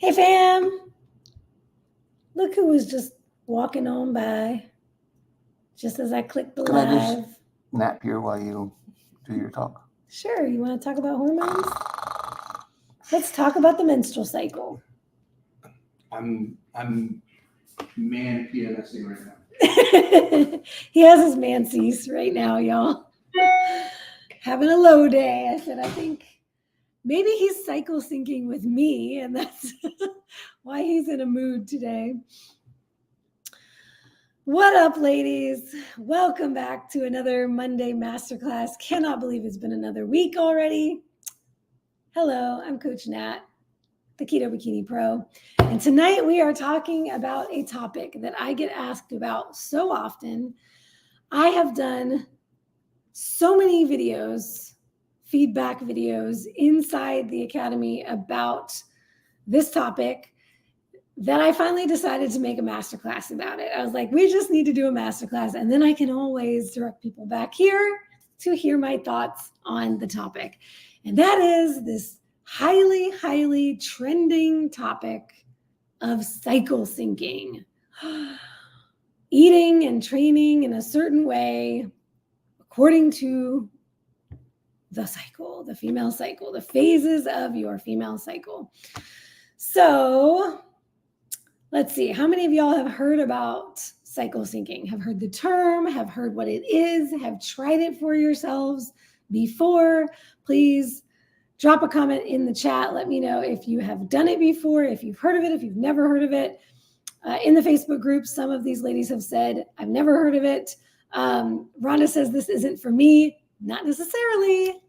Hey fam, look who was just walking on by just as I clicked the Can I live. just nap here while you do your talk? Sure, you want to talk about hormones? Let's talk about the menstrual cycle. I'm man PMSing right now. He has his mancies right now, y'all. Having a low day. I said, I think maybe he's cycle syncing with me, and that's why he's in a mood today. What up, ladies? Welcome back to another Monday Masterclass. Cannot believe it's been another week already. Hello, I'm Coach Nat, the Keto Bikini Pro. And tonight we are talking about a topic that I get asked about so often. I have done so many videos, feedback videos inside the Academy about this topic that I finally decided to make a masterclass about it. I was like, we just need to do a masterclass, and then I can always direct people back here to hear my thoughts on the topic. And that is this highly, highly trending topic of cycle syncing. Eating and training in a certain way according to the cycle, the female cycle, the phases of your female cycle. So let's see, how many of y'all have heard about cycle syncing, have heard the term, have heard what it is, have tried it for yourselves before? Please drop a comment in the chat. Let me know if you have done it before, if you've heard of it, if you've never heard of it. In the Facebook group, some of these ladies have said, I've never heard of it. Rhonda says this isn't for me. Not necessarily,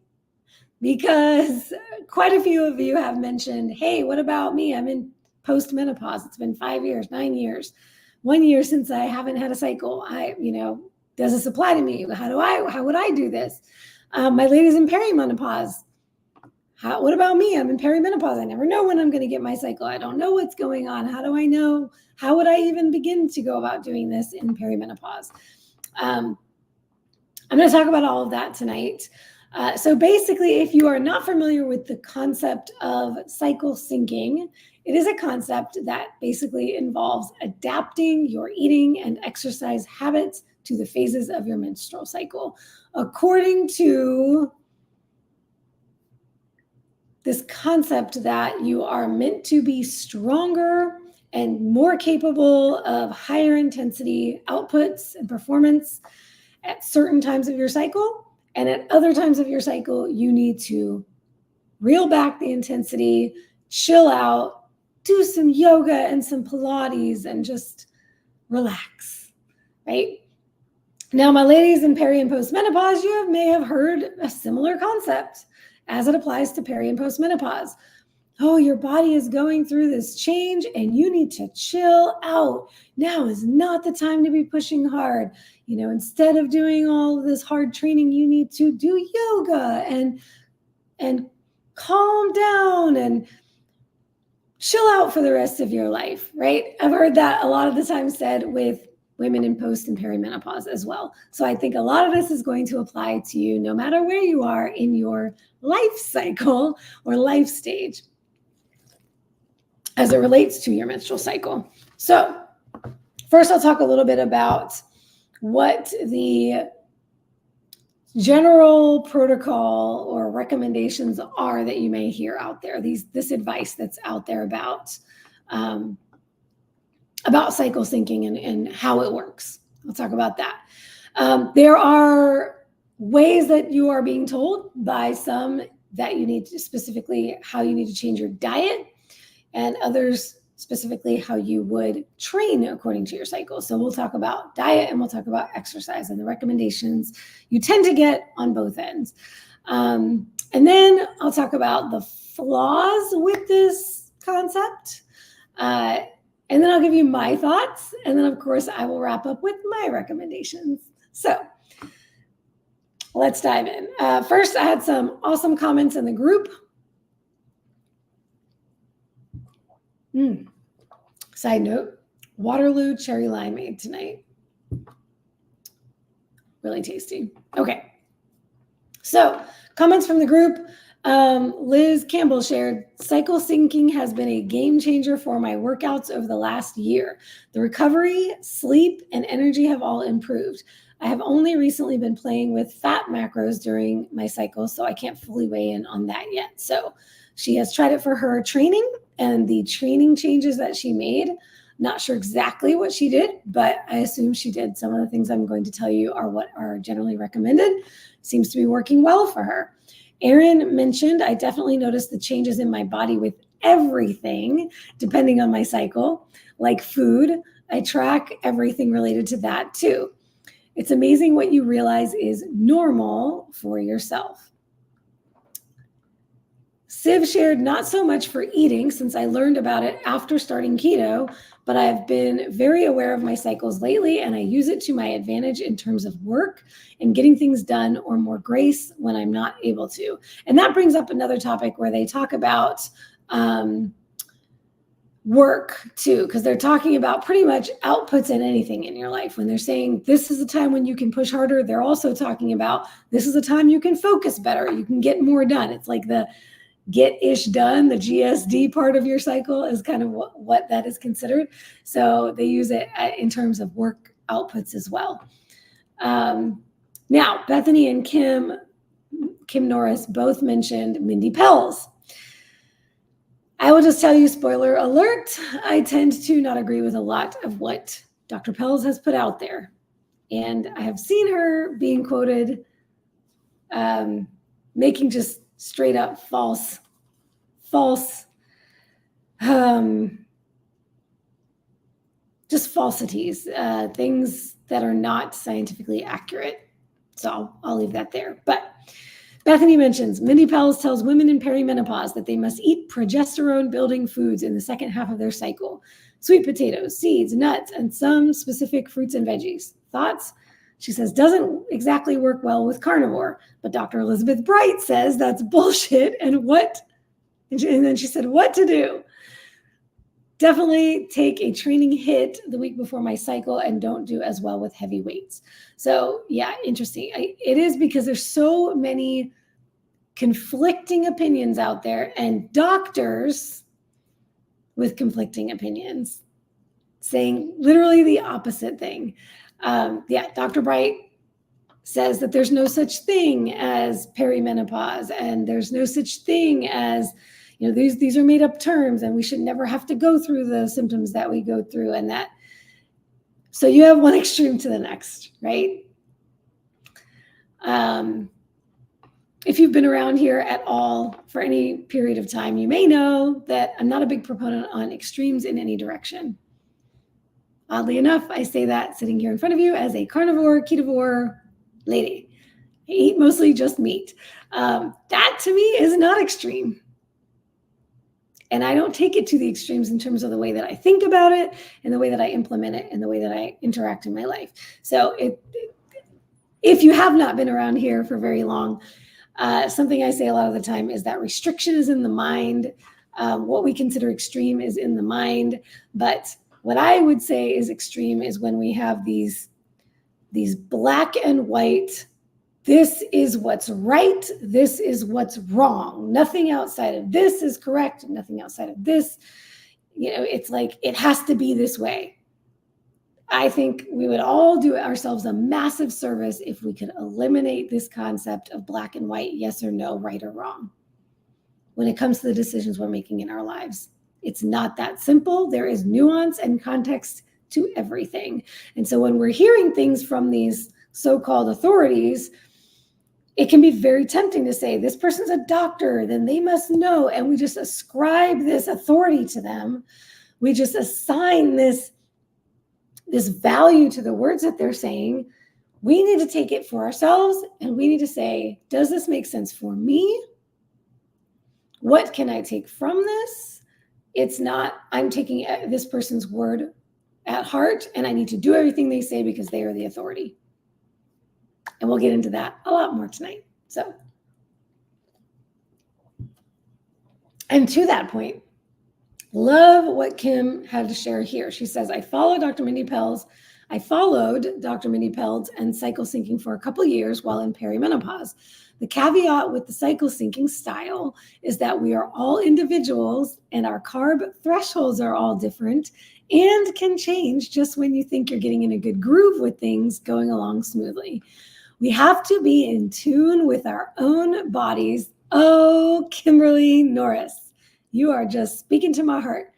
because quite a few of you have mentioned, hey, what about me? I'm in post-menopause. It's been 5 years, 9 years, 1 year since I haven't had a cycle. Does this apply to me? How would I do this? My lady's in perimenopause. What about me? I'm in perimenopause. I never know when I'm going to get my cycle. I don't know what's going on. How do I know? How would I even begin to go about doing this in perimenopause? I'm going to talk about all of that tonight. So basically, if you are not familiar with the concept of cycle syncing, it is a concept that basically involves adapting your eating and exercise habits to the phases of your menstrual cycle, according to this concept that you are meant to be stronger and more capable of higher intensity outputs and performance at certain times of your cycle. And at other times of your cycle, you need to reel back the intensity, chill out, do some yoga and some Pilates, and just relax, right? Now, my ladies in peri and postmenopause, you may have heard a similar concept as it applies to peri and postmenopause. Oh, your body is going through this change and you need to chill out. Now is not the time to be pushing hard. Instead of doing all of this hard training, you need to do yoga and calm down and chill out for the rest of your life, right? I've heard that a lot of the time said with women in post and perimenopause as well. So I think a lot of this is going to apply to you no matter where you are in your life cycle or life stage as it relates to your menstrual cycle. So first, I'll talk a little bit about what the general protocol or recommendations are that you may hear out there, this advice that's out there about cycle syncing and how it works. I'll talk about that. There are ways that you are being told by some that you need to, specifically how you need to change your diet, and others specifically how you would train according to your cycle. So we'll talk about diet and we'll talk about exercise and the recommendations you tend to get on both ends. And then I'll talk about the flaws with this concept. And then I'll give you my thoughts. And then, of course, I will wrap up with my recommendations. So let's dive in. First, I had some awesome comments in the group. Side note, Waterloo cherry limeade tonight. Really tasty. Okay. So comments from the group. Liz Campbell shared, cycle syncing has been a game changer for my workouts over the last year. The recovery, sleep, and energy have all improved. I have only recently been playing with fat macros during my cycle, so I can't fully weigh in on that yet. So she has tried it for her training, and the training changes that she made, not sure exactly what she did, but I assume she did some of the things I'm going to tell you are what are generally recommended. Seems to be working well for her. Erin mentioned, I definitely noticed the changes in my body with everything, depending on my cycle, like food. I track everything related to that too. It's amazing what you realize is normal for yourself. Siv shared, not so much for eating since I learned about it after starting keto, but I've been very aware of my cycles lately and I use it to my advantage in terms of work and getting things done or more grace when I'm not able to. And that brings up another topic where they talk about work too, because they're talking about pretty much outputs in anything in your life. When they're saying this is a time when you can push harder, they're also talking about this is a time you can focus better, you can get more done. It's like the get-ish done, the GSD part of your cycle is kind of what that is considered. So they use it in terms of work outputs as well. Now, Bethany and Kim Norris both mentioned Mindy Pels. I will just tell you, spoiler alert, I tend to not agree with a lot of what Dr. Pels has put out there. And I have seen her being quoted making just straight up false, just falsities, things that are not scientifically accurate. So I'll leave that there. But Bethany mentions, Mindy Pels tells women in perimenopause that they must eat progesterone-building foods in the second half of their cycle. Sweet potatoes, seeds, nuts, and some specific fruits and veggies. Thoughts? She says, doesn't exactly work well with carnivore, but Dr. Elizabeth Bright says that's bullshit and then she said, what to do? Definitely take a training hit the week before my cycle and don't do as well with heavy weights. So yeah, interesting. It is because there's so many conflicting opinions out there and doctors with conflicting opinions saying literally the opposite thing. Dr. Bright says that there's no such thing as perimenopause and there's no such thing as, these are made up terms and we should never have to go through the symptoms that we go through and that. So you have one extreme to the next, right? If you've been around here at all for any period of time, you may know that I'm not a big proponent on extremes in any direction. Oddly enough, I say that sitting here in front of you as a carnivore, ketovore lady. I eat mostly just meat. That to me is not extreme. And I don't take it to the extremes in terms of the way that I think about it and the way that I implement it and the way that I interact in my life. So if you have not been around here for very long, something I say a lot of the time is that restriction is in the mind. What we consider extreme is in the mind. But what I would say is extreme is when we have these black and white, this is what's right, this is what's wrong. Nothing outside of this is correct, nothing outside of this. It's like it has to be this way. I think we would all do ourselves a massive service if we could eliminate this concept of black and white, yes or no, right or wrong, when it comes to the decisions we're making in our lives. It's not that simple. There is nuance and context to everything. And so when we're hearing things from these so-called authorities, it can be very tempting to say, this person's a doctor, then they must know. And we just ascribe this authority to them. We just assign this value to the words that they're saying. We need to take it for ourselves and we need to say, does this make sense for me? What can I take from this? It's not, I'm taking this person's word at heart and I need to do everything they say because they are the authority. And we'll get into that a lot more tonight. So, and to that point, love what Kim had to share here. She says, I follow Dr. Mindy Pels. I followed Dr. Mindy Peld and cycle syncing for a couple years while in perimenopause. The caveat with the cycle syncing style is that we are all individuals and our carb thresholds are all different and can change just when you think you're getting in a good groove with things going along smoothly. We have to be in tune with our own bodies. Oh, Kimberly Norris, you are just speaking to my heart.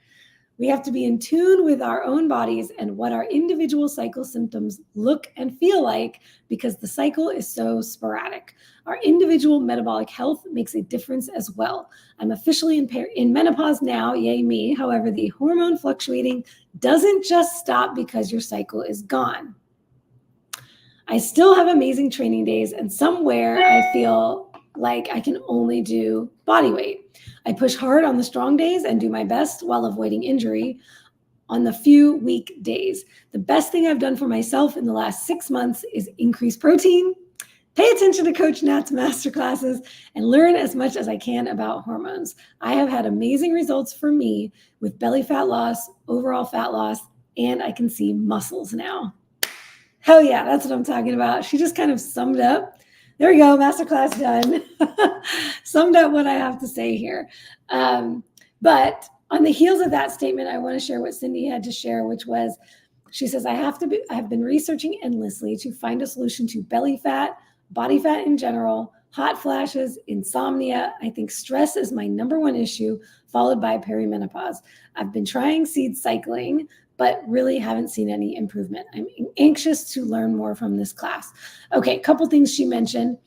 We have to be in tune with our own bodies and what our individual cycle symptoms look and feel like because the cycle is so sporadic. Our individual metabolic health makes a difference as well. I'm officially in menopause now, yay me. However, the hormone fluctuating doesn't just stop because your cycle is gone. I still have amazing training days, and somewhere I feel like I can only do body weight. I push hard on the strong days and do my best while avoiding injury on the few weak days. The best thing I've done for myself in the last 6 months is increase protein, pay attention to Coach Nat's masterclasses, and learn as much as I can about hormones. I have had amazing results for me with belly fat loss, overall fat loss, and I can see muscles now. Hell yeah, that's what I'm talking about. She just kind of summed up. There we go, masterclass done. Summed up what I have to say here. But on the heels of that statement, I want to share what Cindy had to share, which was, she says, I have been researching endlessly to find a solution to belly fat, body fat in general, hot flashes, insomnia. I think stress is my number one issue, followed by perimenopause. I've been trying seed cycling, but really haven't seen any improvement. I'm anxious to learn more from this class. Okay, a couple things she mentioned.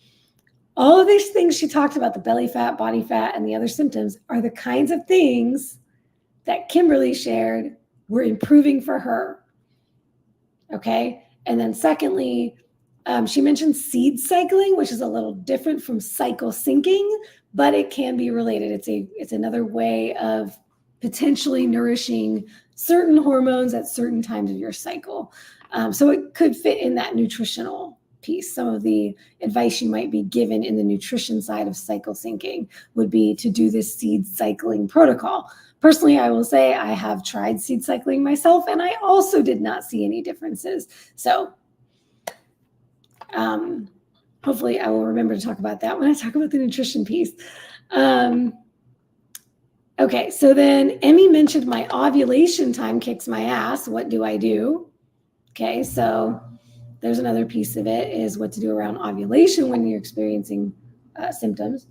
All of these things she talked about, the belly fat, body fat, and the other symptoms, are the kinds of things that Kimberly shared were improving for her. Okay, and then secondly, she mentioned seed cycling, which is a little different from cycle syncing, but it can be related. It's another way of potentially nourishing certain hormones at certain times of your cycle. So it could fit in that nutritional piece. Some of the advice you might be given in the nutrition side of cycle syncing would be to do this seed cycling protocol. Personally, I will say I have tried seed cycling myself, and I also did not see any differences. So hopefully I will remember to talk about that when I talk about the nutrition piece. Okay, so then Emmy mentioned my ovulation time kicks my ass. What do I do? Okay, so there's another piece of it is what to do around ovulation when you're experiencing symptoms.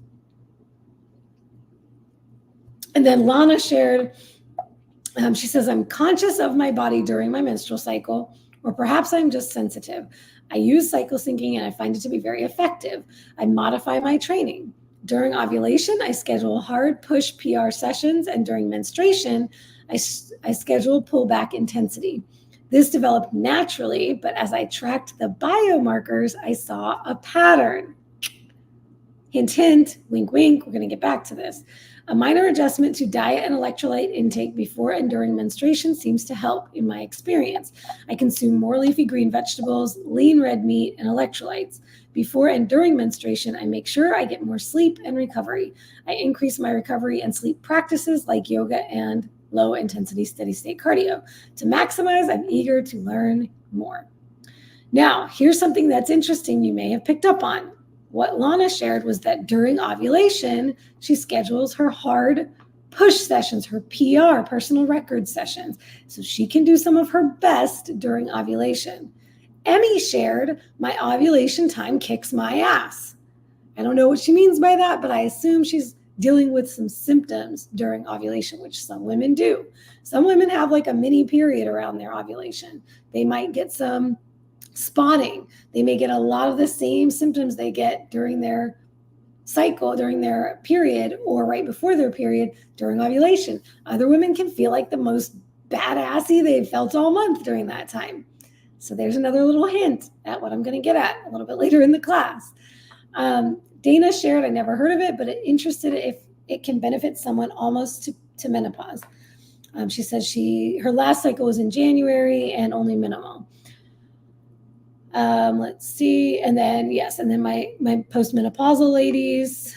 And then Lana shared, she says, I'm conscious of my body during my menstrual cycle, or perhaps I'm just sensitive. I use cycle syncing and I find it to be very effective. I modify my training. During ovulation, I schedule hard push PR sessions, and during menstruation, I schedule pullback intensity. This developed naturally, but as I tracked the biomarkers, I saw a pattern. Hint, hint, wink, wink, we're going to get back to this. A minor adjustment to diet and electrolyte intake before and during menstruation seems to help in my experience. I consume more leafy green vegetables, lean red meat, and electrolytes. Before and during menstruation, I make sure I get more sleep and recovery. I increase my recovery and sleep practices like yoga and low intensity steady state cardio. To maximize, I'm eager to learn more. Now, here's something that's interesting you may have picked up on. What Lana shared was that during ovulation, she schedules her hard push sessions, her PR, personal record sessions, so she can do some of her best during ovulation. Emmy shared, my ovulation time kicks my ass. I don't know what she means by that, but I assume she's dealing with some symptoms during ovulation, which some women do. Some women have like a mini period around their ovulation. They might get some spotting. They may get a lot of the same symptoms they get during their cycle, during their period, or right before their period during ovulation. Other women can feel like the most badassy they've felt all month during that time. So there's another little hint at what I'm going to get at a little bit later in the class. Dana shared, I never heard of it, but interested if it can benefit someone almost to menopause. She says her last cycle was in January and only minimal. Let's see. And then, yes, and then my postmenopausal ladies,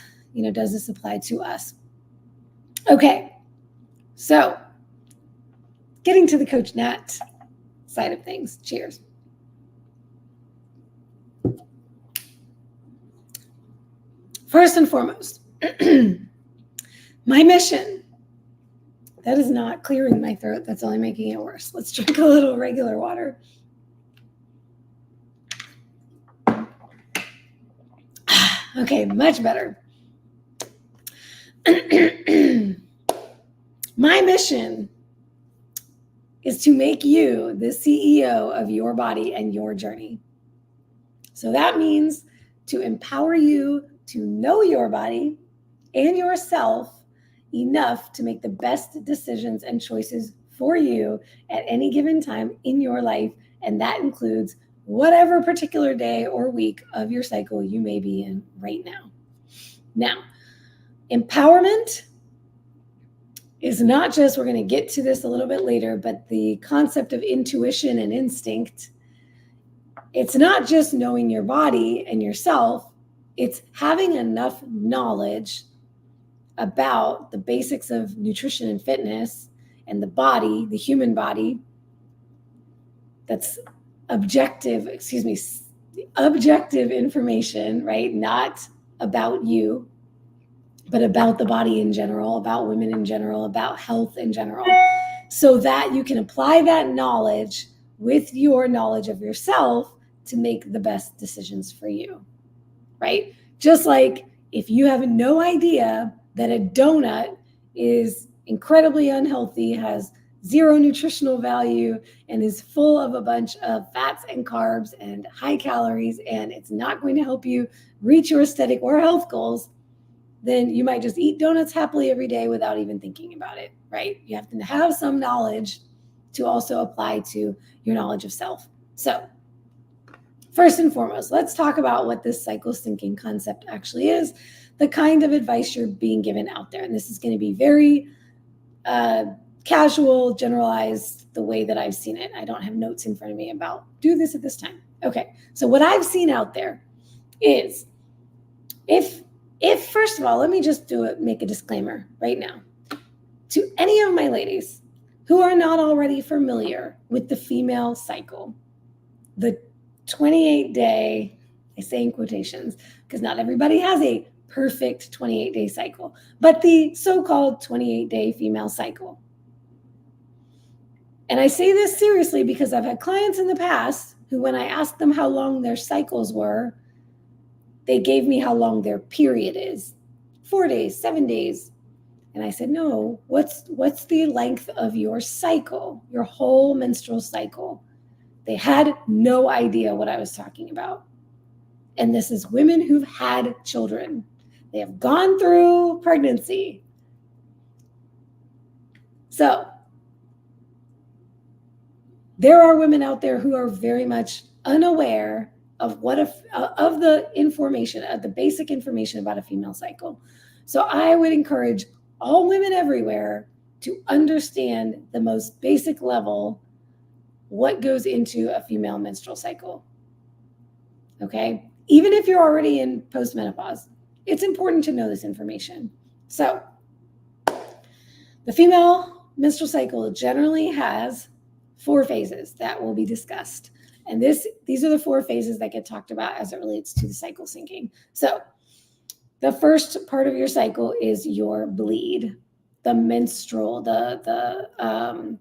does this apply to us? Okay. So getting to the Coach Nat side of things. Cheers. First and foremost, my mission, that is not clearing my throat. That's only making it worse. Let's drink a little regular water. Okay, much better. My mission is to make you the CEO of your body and your journey. So that means to empower you to know your body and yourself enough to make the best decisions and choices for you at any given time in your life. And that includes whatever particular day or week of your cycle you may be in right now. Now, empowerment is not just, we're going to get to this a little bit later, but the concept of intuition and instinct. It's not just knowing your body and yourself, it's having enough knowledge about the basics of nutrition and fitness and the body, the human body, that's objective information, right? Not about you, but about the body in general, about women in general, about health in general, so that you can apply that knowledge with your knowledge of yourself to make the best decisions for you, right? Just like if you have no idea that a donut is incredibly unhealthy, has zero nutritional value, and is full of a bunch of fats and carbs and high calories, and it's not going to help you reach your aesthetic or health goals, then you might just eat donuts happily every day without even thinking about it, right? You have to have some knowledge to also apply to your knowledge of self. So first and foremost, let's talk about what this cycle syncing concept actually is, the kind of advice you're being given out there. And this is going to be very casual, generalized, the way that I've seen it. I don't have notes in front of me about do this at this time. Okay, so what I've seen out there is if first of all, let me just make a disclaimer right now. To any of my ladies who are not already familiar with the female cycle, the 28-day, I say in quotations, because not everybody has a perfect 28-day cycle, but the so-called 28-day female cycle. And I say this seriously because I've had clients in the past who, when I asked them how long their cycles were, they gave me how long their period is. 4 days, 7 days. And I said, no, what's the length of your cycle, your whole menstrual cycle? They had no idea what I was talking about. And this is women who've had children. They have gone through pregnancy. So there are women out there who are very much unaware of of the information, of the basic information about a female cycle. So I would encourage all women everywhere to understand the most basic level what goes into a female menstrual cycle. Okay? Even if you're already in postmenopause, it's important to know this information. So the female menstrual cycle generally has 4 phases that will be discussed. And these are the 4 phases that get talked about as it relates to the cycle syncing. So the first part of your cycle is your bleed, the menstrual, the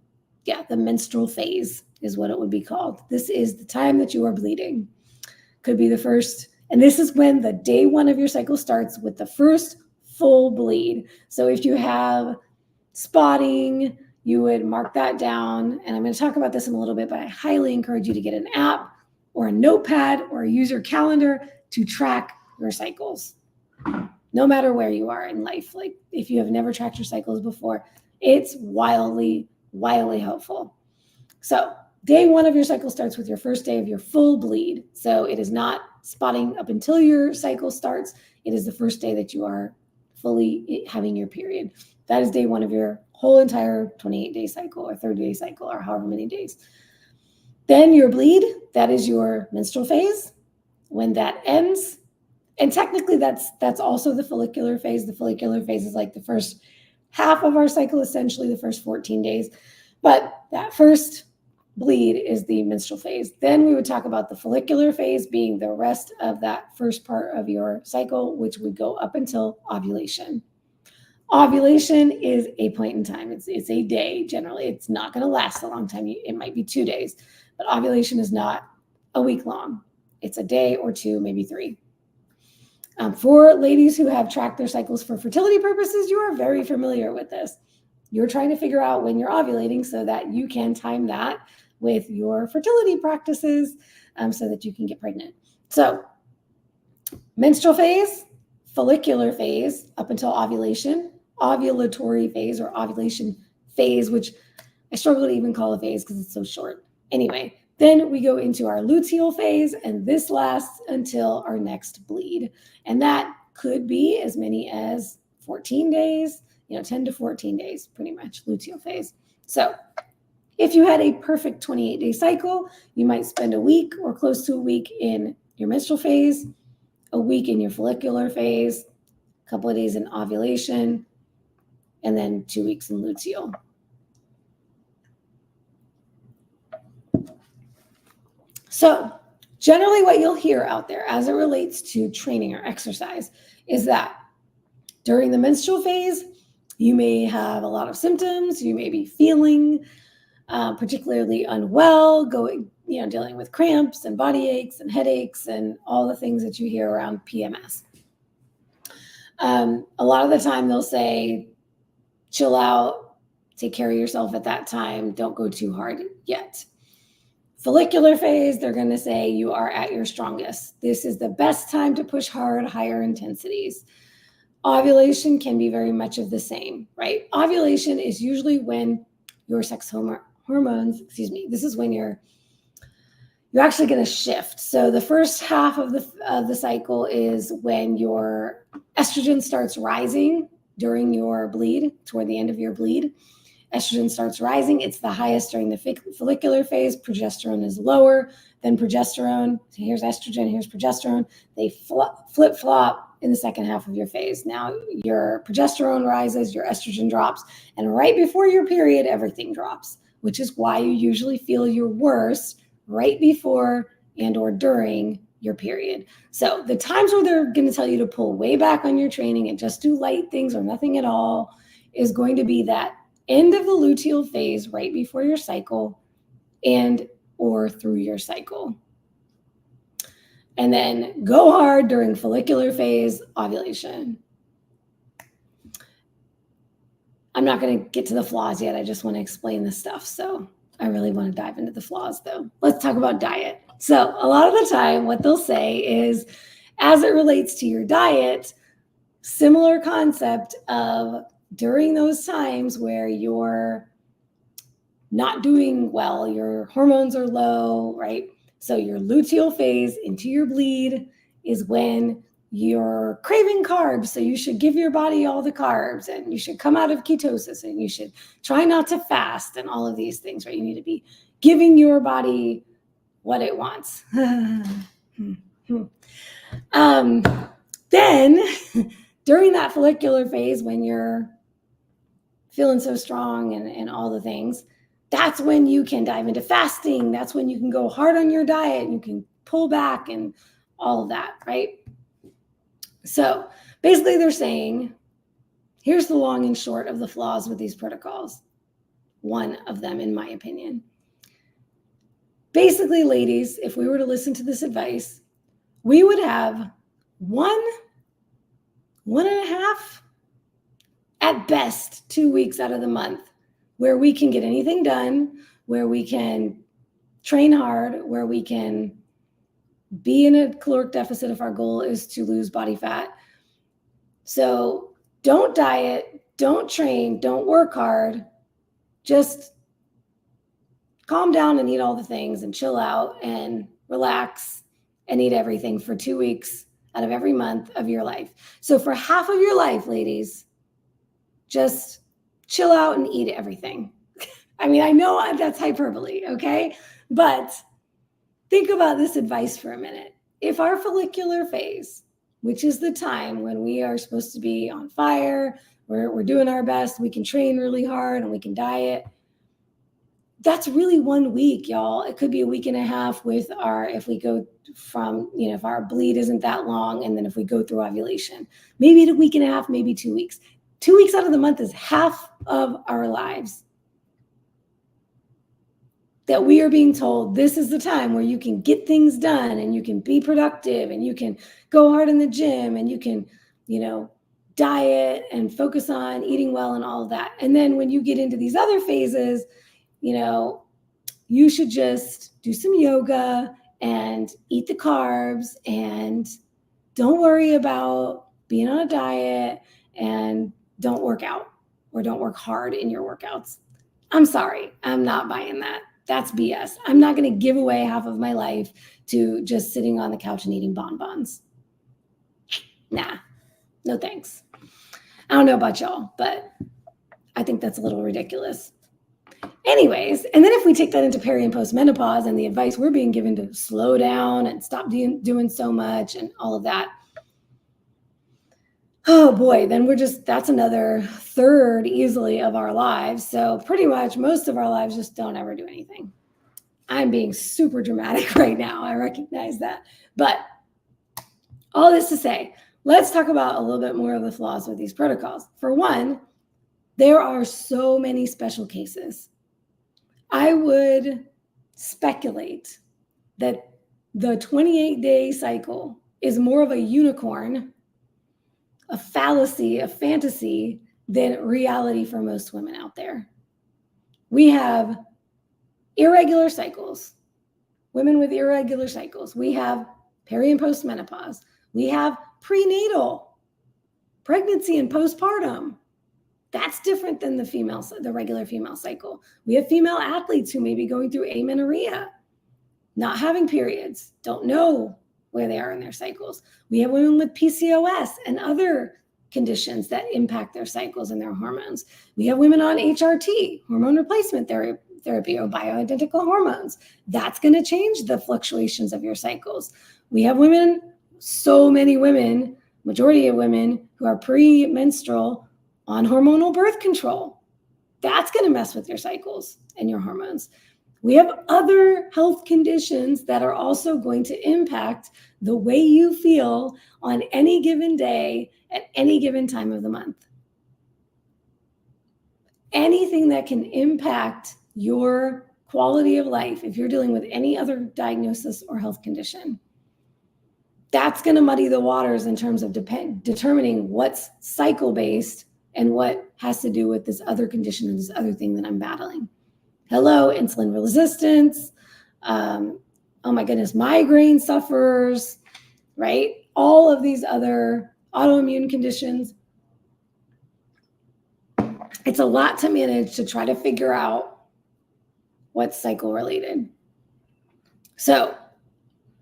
menstrual phase is what it would be called. This is the time that you are bleeding. Could be the first, and this is when the day 1 of your cycle starts with the first full bleed. So if you have spotting, you would mark that down. And I'm going to talk about this in a little bit, but I highly encourage you to get an app or a notepad or use your calendar to track your cycles, no matter where you are in life. Like if you have never tracked your cycles before, it's wildly, wildly helpful. So day 1 of your cycle starts with your first day of your full bleed. So it is not spotting up until your cycle starts. It is the first day that you are fully having your period. That is day 1 of your whole entire 28-day cycle or 30-day cycle or however many days. Then your bleed, that is your menstrual phase. When that ends, and technically that's also the follicular phase. The follicular phase is like the first half of our cycle, essentially the first 14 days. But that first bleed is the menstrual phase. Then we would talk about the follicular phase being the rest of that first part of your cycle, which would go up until ovulation. Ovulation is a point in time. It's a day generally. It's not going to last a long time. It might be 2 days, but ovulation is not a week long. It's a day or 2, maybe 3. For ladies who have tracked their cycles for fertility purposes, you are very familiar with this. You're trying to figure out when you're ovulating so that you can time that with your fertility practices so that you can get pregnant. So menstrual phase, follicular phase up until ovulation, ovulatory phase or ovulation phase, which I struggle to even call a phase because it's so short. Anyway, then we go into our luteal phase, and this lasts until our next bleed. And that could be as many as 14 days, 10 to 14 days, pretty much, luteal phase. So if you had a perfect 28-day cycle, you might spend a week or close to a week in your menstrual phase, a week in your follicular phase, a couple of days in ovulation, and then 2 weeks in luteal. So generally what you'll hear out there as it relates to training or exercise is that during the menstrual phase, you may have a lot of symptoms. You may be feeling particularly unwell, dealing with cramps and body aches and headaches and all the things that you hear around PMS. A lot of the time they'll say, chill out, take care of yourself at that time. Don't go too hard yet. Follicular phase, they're going to say you are at your strongest. This is the best time to push hard, higher intensities. Ovulation can be very much of the same, right? Ovulation is usually when your sex hormones, this is when you're actually going to shift. So the first half of the cycle is when your estrogen starts rising during your bleed, toward the end of your bleed. Estrogen starts rising. It's the highest during the follicular phase. Progesterone is lower than progesterone. So here's estrogen, here's progesterone. They flip-flop in the second half of your phase. Now your progesterone rises, your estrogen drops, and right before your period, everything drops, which is why you usually feel your worst right before and or during your period. So the times where they're going to tell you to pull way back on your training and just do light things or nothing at all is going to be that end of the luteal phase right before your cycle and or through your cycle. And then go hard during follicular phase, ovulation. I'm not going to get to the flaws yet. I just want to explain this stuff. So I really want to dive into the flaws though. Let's talk about diet. So a lot of the time what they'll say is, as it relates to your diet, similar concept of during those times where you're not doing well, your hormones are low, right? So your luteal phase into your bleed is when you're craving carbs. So you should give your body all the carbs and you should come out of ketosis and you should try not to fast and all of these things, right? You need to be giving your body what it wants. Then during that follicular phase, when you're feeling so strong and all the things, that's when you can dive into fasting. That's when you can go hard on your diet and you can pull back and all of that, right? So basically they're saying, here's the long and short of the flaws with these protocols. One of them, in my opinion. Basically, ladies, if we were to listen to this advice, we would have one and a half, at best, 2 weeks out of the month where we can get anything done, where we can train hard, where we can be in a caloric deficit if our goal is to lose body fat. So don't diet, don't train, don't work hard. Just calm down and eat all the things and chill out and relax and eat everything for 2 weeks out of every month of your life. So for half of your life, ladies, just chill out and eat everything. I mean, I know that's hyperbole, okay? But think about this advice for a minute. If our follicular phase, which is the time when we are supposed to be on fire, we're doing our best, we can train really hard and we can diet. that's really 1 week, y'all. It could be a week and a half with if we go from, if our bleed isn't that long, and then if we go through ovulation, maybe a week and a half, maybe 2 weeks. 2 weeks out of the month is half of our lives that we are being told this is the time where you can get things done and you can be productive and you can go hard in the gym and you can, diet and focus on eating well and all of that. And then when you get into these other phases, you should just do some yoga and eat the carbs and don't worry about being on a diet and don't work out or don't work hard in your workouts. I'm sorry, I'm not buying that. That's BS. I'm not going to give away half of my life to just sitting on the couch and eating bonbons. Nah, no thanks. I don't know about y'all, but I think that's a little ridiculous. Anyways, and then if we take that into peri and postmenopause and the advice we're being given to slow down and stop doing so much and all of that, oh boy, then that's another third easily of our lives. So pretty much most of our lives just don't ever do anything. I'm being super dramatic right now. I recognize that. But all this to say, let's talk about a little bit more of the flaws with these protocols. For one, there are so many special cases. I would speculate that the 28-day cycle is more of a unicorn, a fallacy, a fantasy than reality for most women out there. We have irregular cycles, women with irregular cycles. We have peri and postmenopause. We have prenatal, pregnancy and postpartum. That's different than the regular female cycle. We have female athletes who may be going through amenorrhea, not having periods, don't know where they are in their cycles. We have women with PCOS and other conditions that impact their cycles and their hormones. We have women on HRT, hormone replacement therapy, or bioidentical hormones. That's going to change the fluctuations of your cycles. We have women, so many women, majority of women who are premenstrual on hormonal birth control. That's going to mess with your cycles and your hormones. We have other health conditions that are also going to impact the way you feel on any given day at any given time of the month. Anything that can impact your quality of life, if you're dealing with any other diagnosis or health condition, that's going to muddy the waters in terms of determining what's cycle-based and what has to do with this other condition and this other thing that I'm battling. Hello, insulin resistance. Oh my goodness, migraine sufferers, right? All of these other autoimmune conditions. It's a lot to manage to try to figure out what's cycle related. So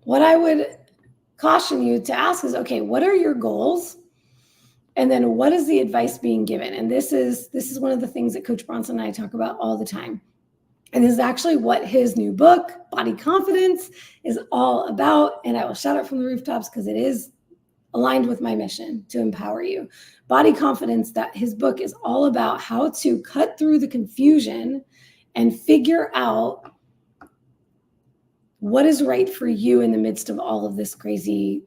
what I would caution you to ask is, okay, what are your goals? And then what is the advice being given? And this is one of the things that Coach Bronson and I talk about all the time. And this is actually what his new book, Body Confidence, is all about. And I will shout it from the rooftops because it is aligned with my mission to empower you. Body Confidence, that his book is all about how to cut through the confusion and figure out what is right for you in the midst of all of this crazy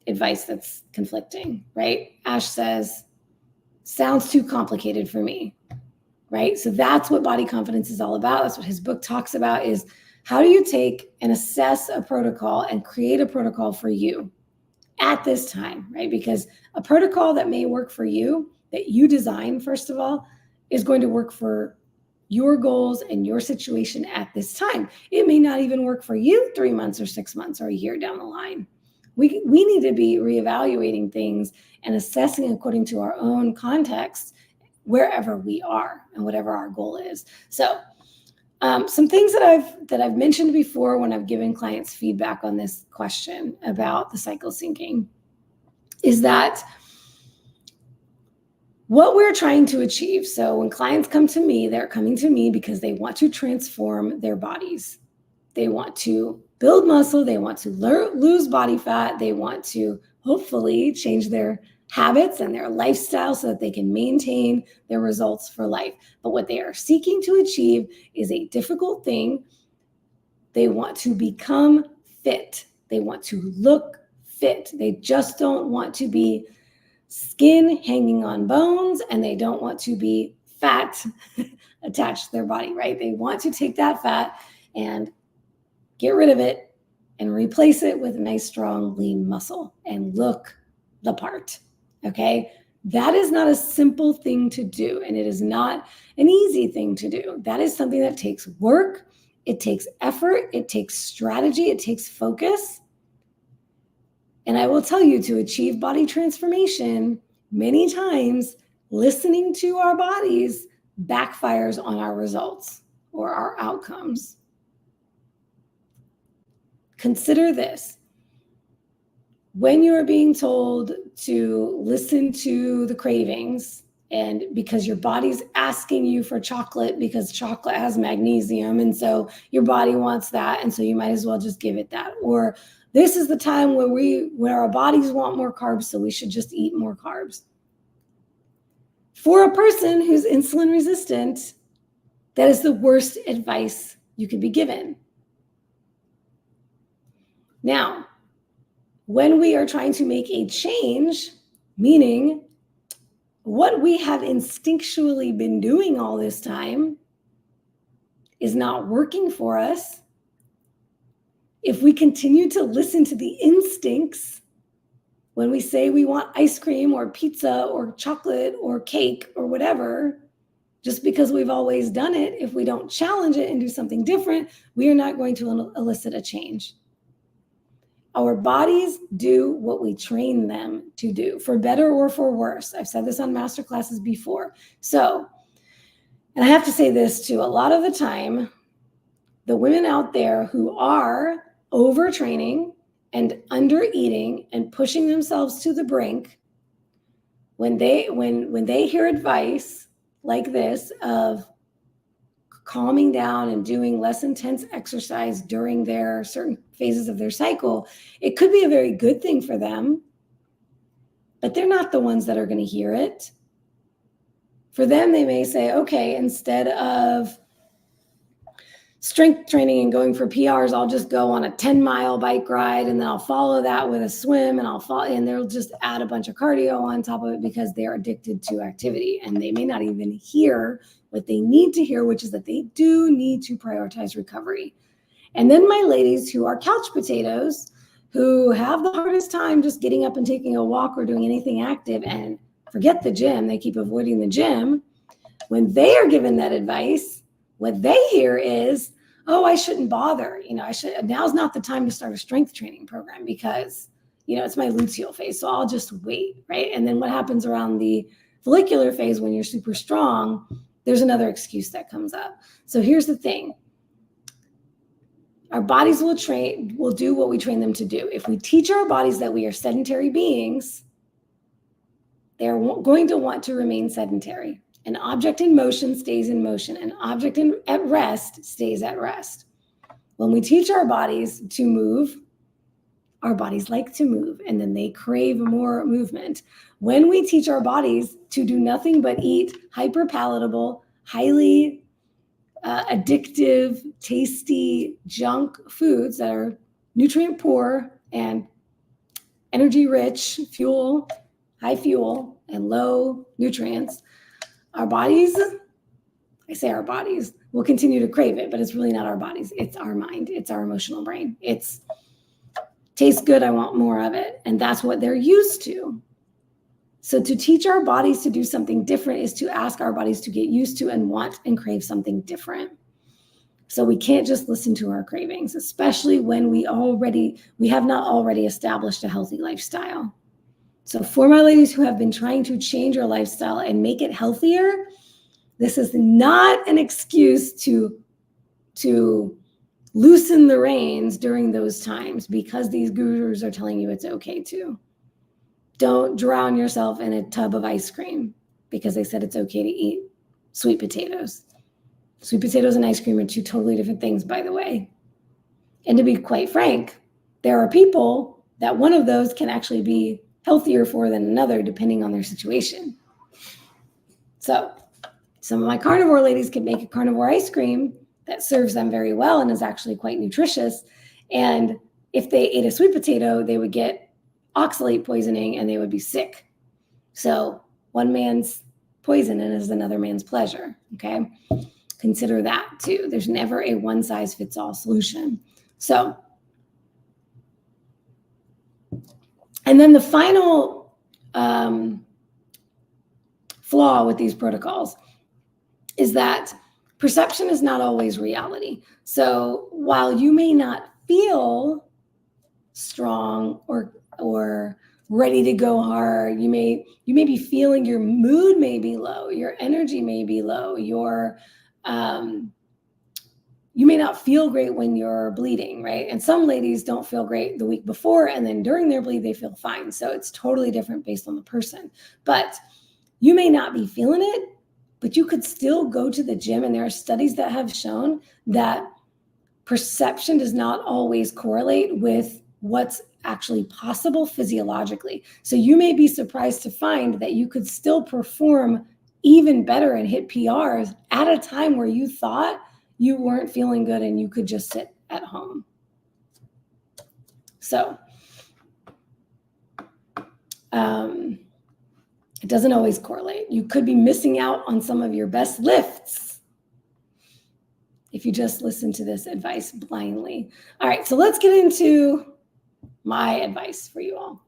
advice that's conflicting, right? Ash says, sounds too complicated for me. Right? So that's what Body Confidence is all about. That's what his book talks about, is how do you take and assess a protocol and create a protocol for you at this time, right? Because a protocol that may work for you, that you design, first of all, is going to work for your goals and your situation at this time. It may not even work for you 3 months or 6 months or a year down the line. We need to be reevaluating things and assessing according to our own context wherever we are and whatever our goal is. So some things that I've mentioned before when I've given clients feedback on this question about the cycle syncing is that what we're trying to achieve. So when clients come to me, they're coming to me because they want to transform their bodies. They want to build muscle. They want to lose body fat. They want to hopefully change their habits and their lifestyle so that they can maintain their results for life. But what they are seeking to achieve is a difficult thing. They want to become fit. They want to look fit. They just don't want to be skin hanging on bones, and they don't want to be fat attached to their body, right? They want to take that fat and get rid of it and replace it with a nice, strong, lean muscle and look the part, okay? That is not a simple thing to do, and it is not an easy thing to do. That is something that takes work, it takes effort, it takes strategy, it takes focus. And I will tell you, to achieve body transformation, many times listening to our bodies backfires on our results or our outcomes. Consider this. When you are being told to listen to the cravings, and because your body's asking you for chocolate because chocolate has magnesium, and so your body wants that, and so you might as well just give it that. Or this is the time when our bodies want more carbs, so we should just eat more carbs. For a person who's insulin resistant, that is the worst advice you could be given. Now, when we are trying to make a change, meaning what we have instinctually been doing all this time is not working for us, if we continue to listen to the instincts when we say we want ice cream or pizza or chocolate or cake or whatever, just because we've always done it, if we don't challenge it and do something different, we are not going to elicit a change. Our bodies do what we train them to do, for better or for worse. I've said this on masterclasses before. So, and I have to say this too, a lot of the time, the women out there who are overtraining and under eating and pushing themselves to the brink, when they hear advice like this of calming down and doing less intense exercise during their certain phases of their cycle, it could be a very good thing for them, but they're not the ones that are going to hear it. For them, they may say, okay, instead of strength training and going for PRs, I'll just go on a 10-mile bike ride, and then I'll follow that with a swim, and they'll just add a bunch of cardio on top of it because they're addicted to activity, and they may not even hear what they need to hear, which is that they do need to prioritize recovery. And then my ladies who are couch potatoes, who have the hardest time just getting up and taking a walk or doing anything active and forget the gym, they keep avoiding the gym. When they are given that advice, what they hear is, oh, I shouldn't bother. Now's not the time to start a strength training program because, it's my luteal phase. So I'll just wait, right? And then what happens around the follicular phase when you're super strong, there's another excuse that comes up. So here's the thing. Our bodies will do what we train them to do. If we teach our bodies that we are sedentary beings, they're going to want to remain sedentary. An object in motion stays in motion. An object at rest stays at rest. When we teach our bodies to move, our bodies like to move, and then they crave more movement. When we teach our bodies to do nothing but eat hyper-palatable, highly addictive, tasty junk foods that are nutrient poor and energy rich, high fuel, and low nutrients, our bodies, I say our bodies, will continue to crave it, but it's really not our bodies. It's our mind. It's our emotional brain. It's tastes good, I want more of it. And that's what they're used to. So to teach our bodies to do something different is to ask our bodies to get used to and want and crave something different. So we can't just listen to our cravings, especially when we have not already established a healthy lifestyle. So for my ladies who have been trying to change your lifestyle and make it healthier, this is not an excuse to loosen the reins during those times because these gurus are telling you it's okay to. Don't drown yourself in a tub of ice cream because they said it's okay to eat sweet potatoes. Sweet potatoes and ice cream are two totally different things, by the way. And to be quite frank, there are people that one of those can actually be healthier for than another, depending on their situation. So some of my carnivore ladies could make a carnivore ice cream that serves them very well and is actually quite nutritious. And if they ate a sweet potato, they would get oxalate poisoning and they would be sick. So one man's poison is another man's pleasure, okay? Consider that too. There's never a one-size-fits-all solution. So, and then the final flaw with these protocols is that perception is not always reality. So while you may not feel strong or ready to go hard, you may be feeling your mood may be low, your energy may be low, you may not feel great when you're bleeding, right? And some ladies don't feel great the week before, and then during their bleed, they feel fine. So it's totally different based on the person. But you may not be feeling it, but you could still go to the gym. And there are studies that have shown that perception does not always correlate with what's actually possible physiologically. So you may be surprised to find that you could still perform even better and hit PRs at a time where you thought you weren't feeling good and you could just sit at home. So it doesn't always correlate. You could be missing out on some of your best lifts if you just listen to this advice blindly. All right, so let's get into my advice for you all.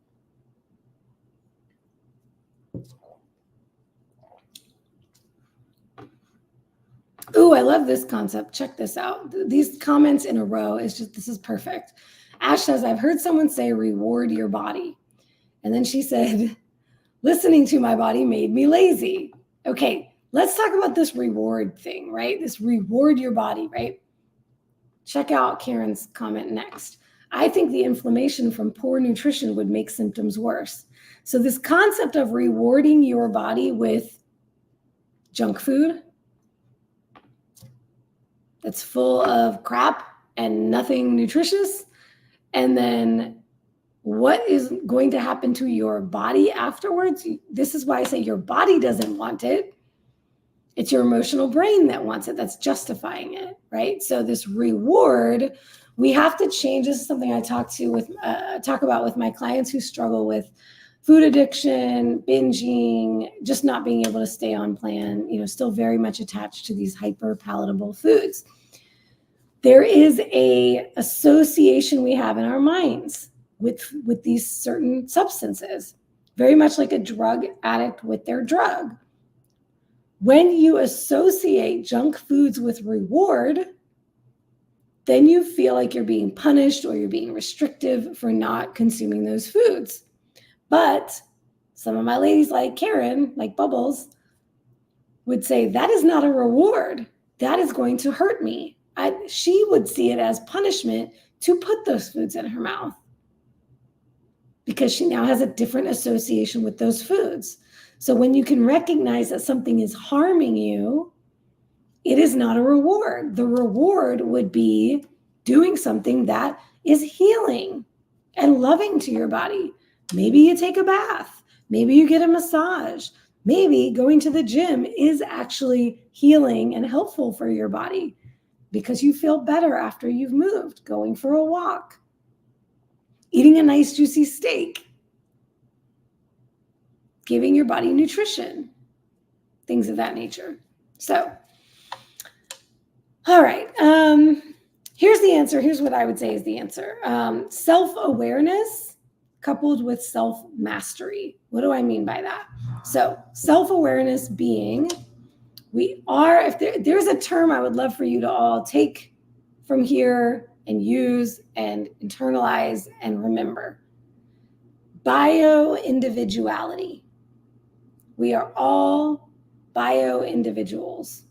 Ooh, I love this concept. Check this out. These comments in a row this is perfect. Ash says, I've heard someone say reward your body. And then she said, listening to my body made me lazy. Okay, let's talk about this reward thing, right? This reward your body, right? Check out Karen's comment next. I think the inflammation from poor nutrition would make symptoms worse. So this concept of rewarding your body with junk food that's full of crap and nothing nutritious, and then what is going to happen to your body afterwards? This is why I say your body doesn't want it. It's your emotional brain that wants it, that's justifying it, right? So this reward, we have to change. This is something I talk about with my clients who struggle with food addiction, binging, just not being able to stay on plan, still very much attached to these hyper palatable foods. There is a association we have in our minds with these certain substances, very much like a drug addict with their drug. When you associate junk foods with reward, then you feel like you're being punished or you're being restrictive for not consuming those foods. But some of my ladies like Karen, like Bubbles, would say that is not a reward. That is going to hurt me. She would see it as punishment to put those foods in her mouth because she now has a different association with those foods. So when you can recognize that something is harming you, it is not a reward. The reward would be doing something that is healing and loving to your body. Maybe you take a bath. Maybe you get a massage. Maybe going to the gym is actually healing and helpful for your body because you feel better after you've moved, going for a walk, eating a nice juicy steak, giving your body nutrition, things of that nature. So, all right. Here's the answer. Here's what I would say is the answer. Self-awareness coupled with self-mastery. What do I mean by that? So self-awareness being, if there's a term I would love for you to all take from here and use and internalize and remember. Bio-individuality. We are all bio-individuals.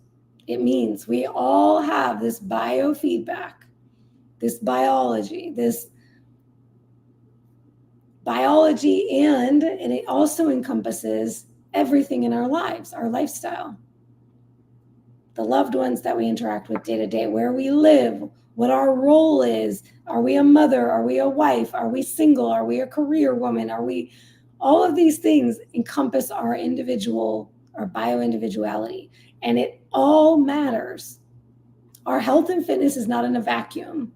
It means we all have this biofeedback, this biology, and it also encompasses everything in our lives, our lifestyle, the loved ones that we interact with day to day, where we live, what our role is. Are we a mother? Are we a wife? Are we single? Are we a career woman? Are we All of these things encompass our bio-individuality, and it all matters. Our health and fitness is not in a vacuum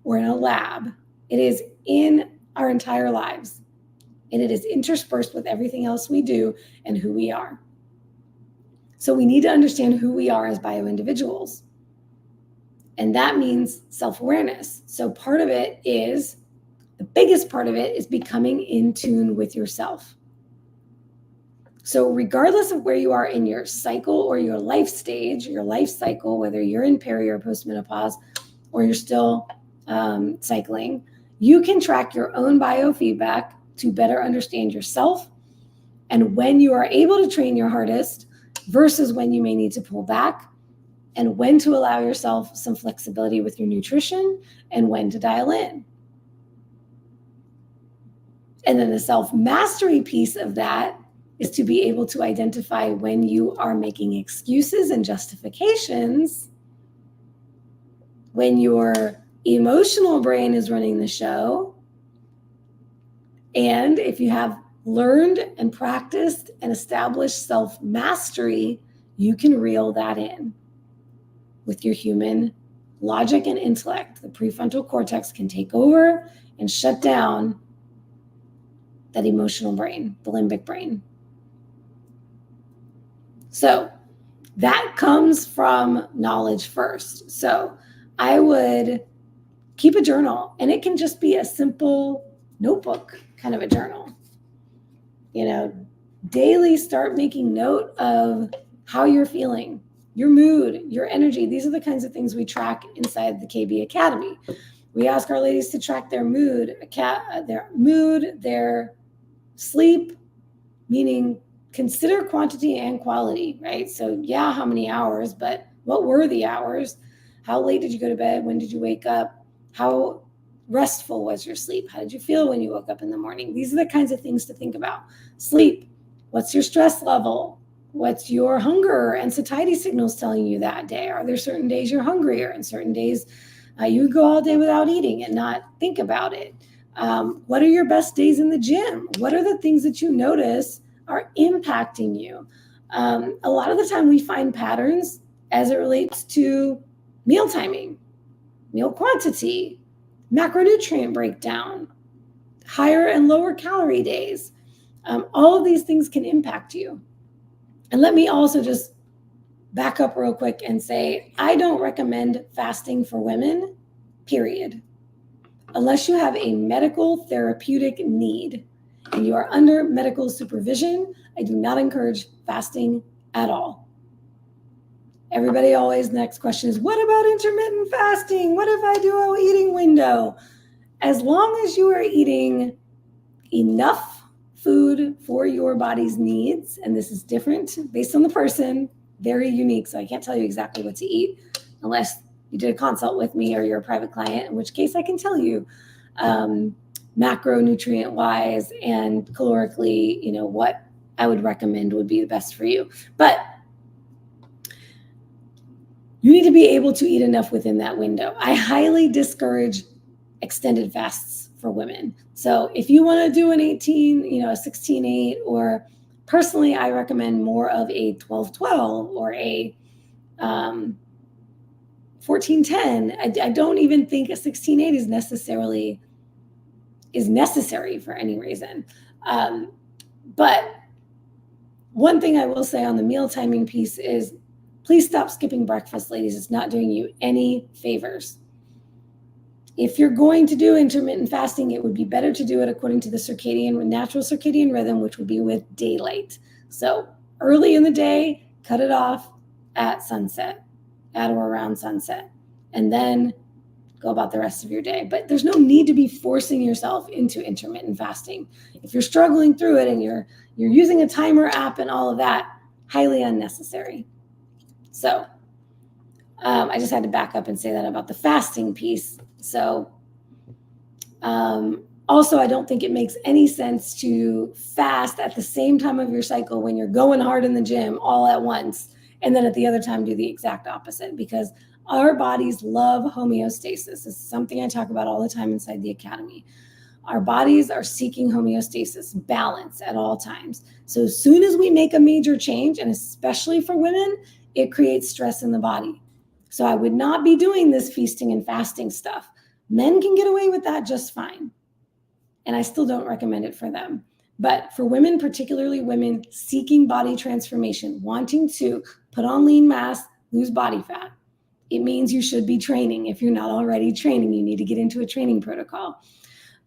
or in a lab. It is in our entire lives, and it is interspersed with everything else we do and who we are. So we need to understand who we are as bio-individuals. And that means self-awareness. So part of it is, the biggest part of it is becoming in tune with yourself. So regardless of where you are in your cycle or your life stage, your life cycle, whether you're in peri or postmenopause, or you're still cycling, you can track your own biofeedback to better understand yourself and when you are able to train your hardest versus when you may need to pull back, and when to allow yourself some flexibility with your nutrition and when to dial in. And then the self-mastery piece of that is to be able to identify when you are making excuses and justifications, when your emotional brain is running the show, and if you have learned and practiced and established self-mastery, you can reel that in with your human logic and intellect. The prefrontal cortex can take over and shut down that emotional brain, the limbic brain. So that comes from knowledge first. So I would keep a journal, and it can just be a simple notebook kind of a journal. Daily start making note of how you're feeling, your mood, your energy. These are the kinds of things we track inside the KB Academy. We ask our ladies to track their mood, their sleep, meaning consider quantity and quality, right? So yeah, how many hours, but what were the hours? How late did you go to bed? When did you wake up? How restful was your sleep? How did you feel when you woke up in the morning? These are the kinds of things to think about. Sleep. What's your stress level? What's your hunger and satiety signals telling you that day? Are there certain days you're hungrier and certain days you go all day without eating and not think about it? What are your best days in the gym? What are the things that you notice are impacting you? A lot of the time we find patterns as it relates to meal timing, meal quantity, macronutrient breakdown, higher and lower calorie days. All of these things can impact you. And let me also just back up real quick and say, I don't recommend fasting for women, period. Unless you have a medical therapeutic need and you are under medical supervision, I do not encourage fasting at all. Everybody always, next question is, what about intermittent fasting? What if I do an eating window? As long as you are eating enough food for your body's needs, and this is different based on the person, very unique, so I can't tell you exactly what to eat unless you did a consult with me or you're a private client, in which case I can tell you macronutrient wise and calorically, what I would recommend would be the best for you. But you need to be able to eat enough within that window. I highly discourage extended fasts for women. So if you want to do an 18, a 16-8, or personally, I recommend more of a 12-12 or a 14-10. I don't even think a 16-8 is necessary for any reason. But one thing I will say on the meal timing piece is, please stop skipping breakfast, ladies. It's not doing you any favors. If you're going to do intermittent fasting, it would be better to do it according to the natural circadian rhythm, which would be with daylight. So early in the day, cut it off at sunset, at or around sunset, and then go about the rest of your day. But there's no need to be forcing yourself into intermittent fasting. If you're struggling through it and you're using a timer app and all of that, highly unnecessary. So I just had to back up and say that about the fasting piece. So also, I don't think it makes any sense to fast at the same time of your cycle when you're going hard in the gym all at once, and then at the other time do the exact opposite, because our bodies love homeostasis. This is something I talk about all the time inside the academy. Our bodies are seeking homeostasis, balance at all times. So as soon as we make a major change, and especially for women, it creates stress in the body. So I would not be doing this feasting and fasting stuff. Men can get away with that just fine. And I still don't recommend it for them. But for women, particularly women seeking body transformation, wanting to put on lean mass, lose body fat, it means you should be training. If you're not already training, you need to get into a training protocol.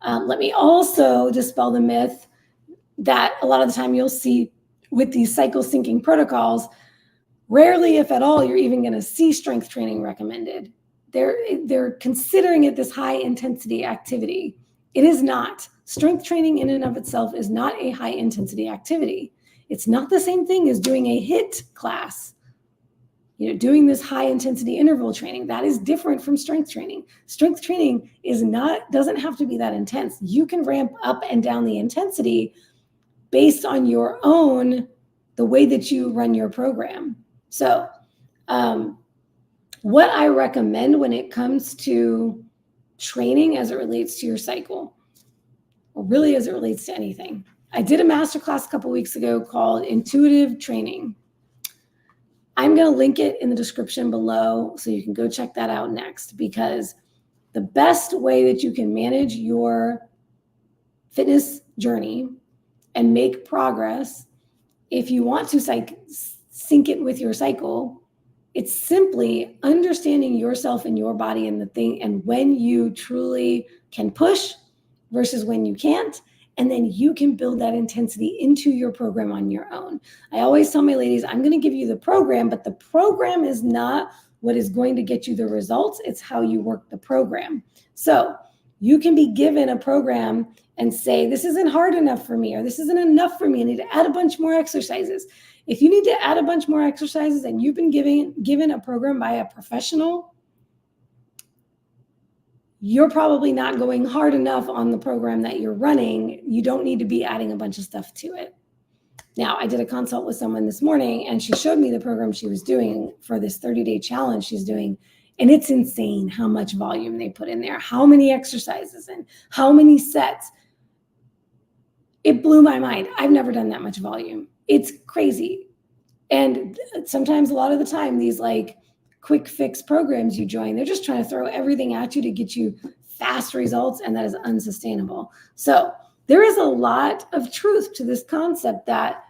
Let me also dispel the myth that a lot of the time you'll see with these cycle syncing protocols, rarely, if at all, you're even going to see strength training recommended. They're considering it this high intensity activity. It is not. Strength training in and of itself is not a high intensity activity. It's not the same thing as doing a HIIT class. Doing this high intensity interval training, that is different from strength training. Strength training doesn't have to be that intense. You can ramp up and down the intensity based on the way that you run your program. So what I recommend when it comes to training as it relates to your cycle, or really as it relates to anything, I did a masterclass a couple weeks ago called Intuitive Training. I'm going to link it in the description below so you can go check that out next, because the best way that you can manage your fitness journey and make progress, if you want to sync it with your cycle, it's simply understanding yourself and your body and the thing, and when you truly can push versus when you can't. And then you can build that intensity into your program on your own. I always tell my ladies, I'm going to give you the program, but the program is not what is going to get you the results. It's how you work the program. So you can be given a program and say, this isn't hard enough for me, or this isn't enough for me. I need to add a bunch more exercises. If you need to add a bunch more exercises and you've been given a program by a professional, you're probably not going hard enough on the program that you're running. You don't need to be adding a bunch of stuff to it. Now, I did a consult with someone this morning, and she showed me the program she was doing for this 30-day challenge she's doing. And it's insane how much volume they put in there, how many exercises and how many sets. It blew my mind. I've never done that much volume. It's crazy. And sometimes, a lot of the time, these quick fix programs you join, they're just trying to throw everything at you to get you fast results, and that is unsustainable. So there is a lot of truth to this concept that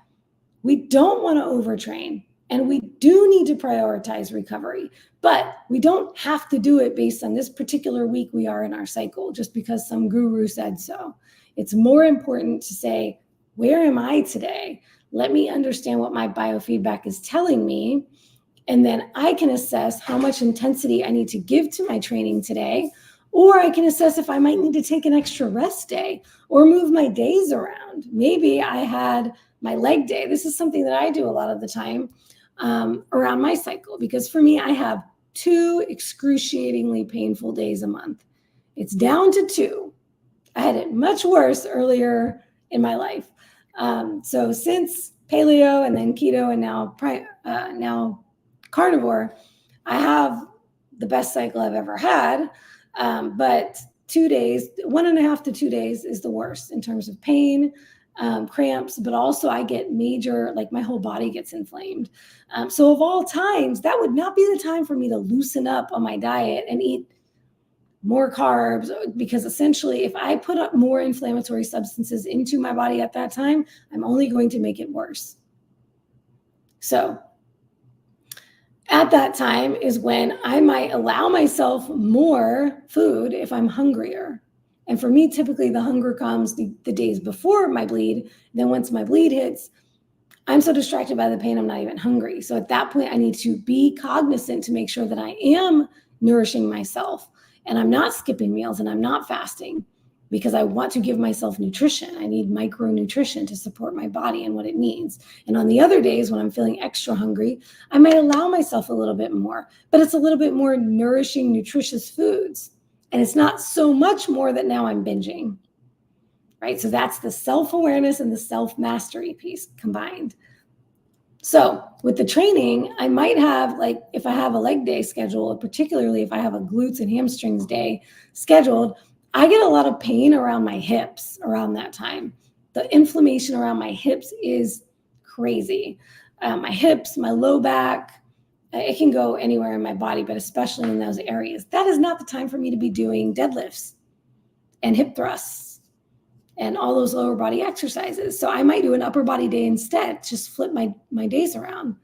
we don't want to overtrain, and we do need to prioritize recovery, but we don't have to do it based on this particular week we are in our cycle just because some guru said so. It's more important to say, where am I today? Let me understand what my biofeedback is telling me. And then I can assess how much intensity I need to give to my training today, or I can assess if I might need to take an extra rest day or move my days around. Maybe I had my leg day. This is something that I do a lot of the time around my cycle, because for me, I have 2 excruciatingly painful days a month. It's down to 2. I had it much worse earlier in my life. So since paleo and then keto and now carnivore, I have the best cycle I've ever had, but 2 days, 1.5 to 2 days is the worst in terms of pain, cramps, but also I get major, my whole body gets inflamed. So of all times, that would not be the time for me to loosen up on my diet and eat more carbs, because essentially if I put up more inflammatory substances into my body at that time, I'm only going to make it worse. So at that time is when I might allow myself more food if I'm hungrier. And for me, typically the hunger comes the days before my bleed. Then once my bleed hits, I'm so distracted by the pain, I'm not even hungry. So at that point, I need to be cognizant to make sure that I am nourishing myself and I'm not skipping meals and I'm not fasting, because I want to give myself nutrition. I need micronutrition to support my body and what it needs. And on the other days when I'm feeling extra hungry, I might allow myself a little bit more, but it's a little bit more nourishing, nutritious foods. And it's not so much more that now I'm binging, right? So that's the self-awareness and the self-mastery piece combined. So with the training, I might have, if I have a leg day scheduled, particularly if I have a glutes and hamstrings day scheduled, I get a lot of pain around my hips around that time. The inflammation around my hips is crazy. My hips, my low back, it can go anywhere in my body, but especially in those areas. That is not the time for me to be doing deadlifts and hip thrusts and all those lower body exercises. So I might do an upper body day instead, just flip my days around,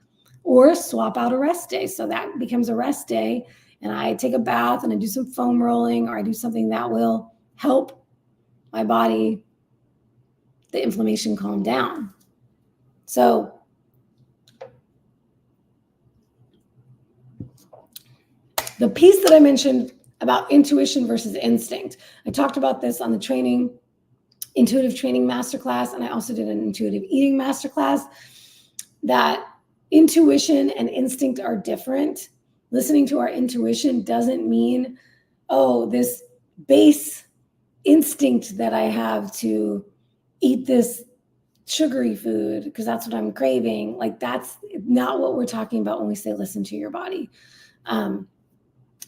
or swap out a rest day. So that becomes a rest day, and I take a bath and I do some foam rolling, or I do something that will help my body, the inflammation, calm down. So the piece that I mentioned about intuition versus instinct, I talked about this on the intuitive training masterclass, and I also did an intuitive eating masterclass, that intuition and instinct are different. Listening to our intuition doesn't mean, oh, this base instinct that I have to eat this sugary food because that's what I'm craving. Like, that's not what we're talking about when we say listen to your body.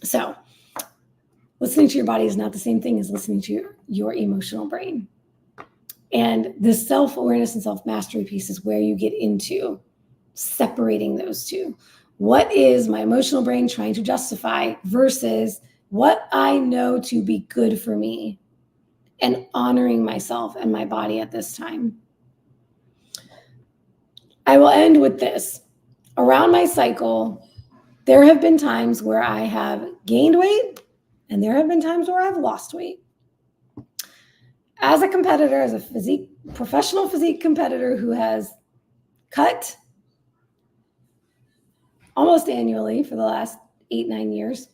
So listening to your body is not the same thing as listening to your emotional brain. And the self-awareness and self-mastery piece is where you get into separating those two. What is my emotional brain trying to justify versus what I know to be good for me, and honoring myself and my body at this time. I will end with this. Around my cycle, there have been times where I have gained weight, and there have been times where I've lost weight. As a competitor, as a professional physique competitor who has cut almost annually for the last 8-9 years,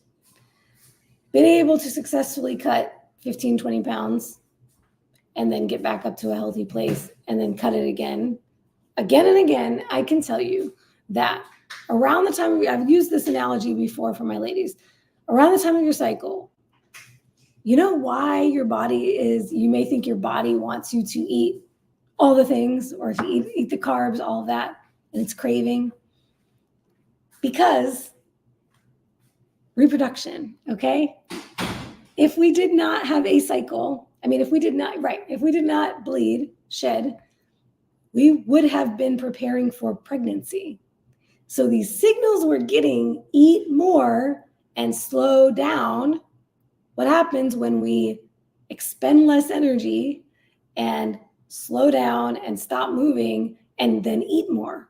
been able to successfully cut 15, 20 pounds and then get back up to a healthy place and then cut it again and again, I can tell you that around the time, I've used this analogy before for my ladies, around the time of your cycle, you know why your body is, you may think your body wants you to eat all the things, or to eat the carbs, all of that, and it's craving? Because reproduction, okay? If we did not have a cycle, if we did not bleed, shed, we would have been preparing for pregnancy. So these signals we're getting, eat more and slow down, what happens when we expend less energy and slow down and stop moving and then eat more?